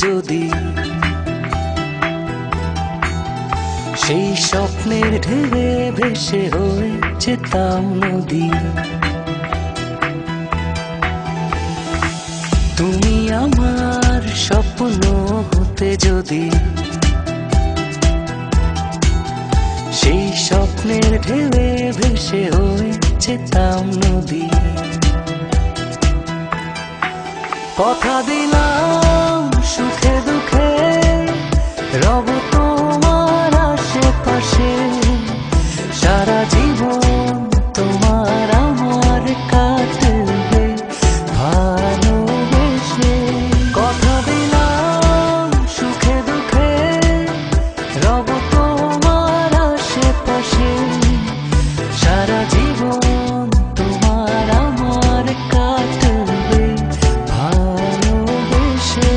যদি সেই স্বপ্নের ঢেউয়ে ভেসে হয়ে যেতাম নদী। তুমি আমার স্বপ্ন হতে যদি সেই স্বপ্নের ঢেউয়ে ভেসে হয়ে যেতাম নদী। কথা দিলাম সুখে দুঃখে রব তোমার আশেপাশে, সারা জীবন তোমার আমার কাটবে ভালোবেসে। কথা দিলাম সুখে দুঃখে রব তোমার আশেপাশে, সারা জীবন তোমার আমার কাটবে ভালোবেসে।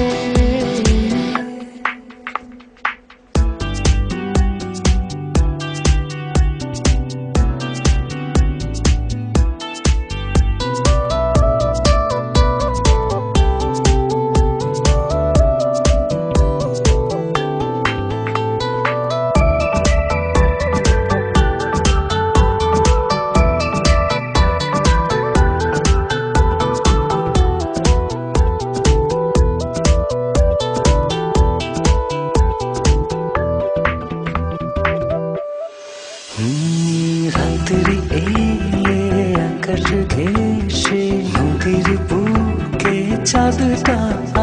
রাত্রি এলে আকাশ ঘেঁষে নদীর বুকে চাঁদটা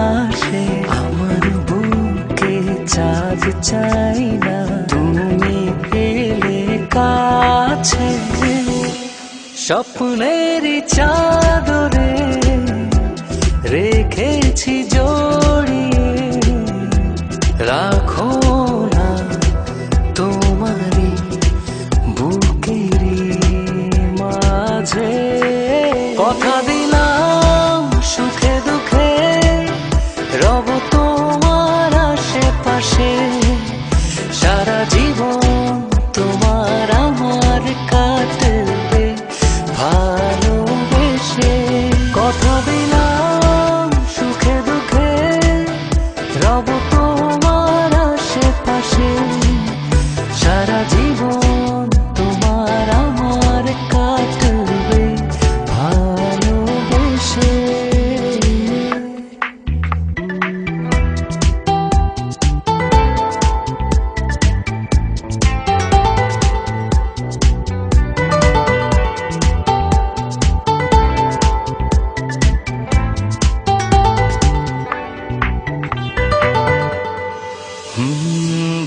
আসে, আমার বুকে চাঁদ চাই না তুমি এলে কাছে। স্বপ্নের চাদরে রেখেছি জড়িয়ে, রাখো না তোমারই বুকেরই মাঝে। কথা দিলাম সুখে দুঃখে রব তোমার আশেপাশে, সারা জীবন তোমার আমার কাটবে ভালোবেসে। কথা দিলাম সুখে দুঃখে রব তোমার আশেপাশে, সারা জীবন তোমার আমার কাটবে ভালোবেসে।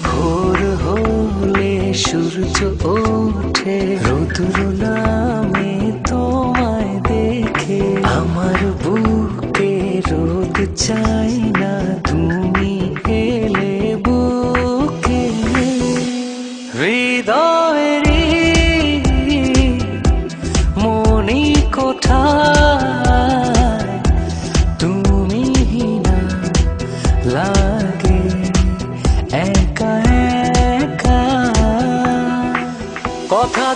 ভোর হলে সূর্য ওঠে, রোদুর নামে তোমায় দেখে, আমার বুকে রোদ চাই না তুমি এলে বুকে। হৃদয়েরই মনি কোঠায় তুমি না লাগে একা একা। কথা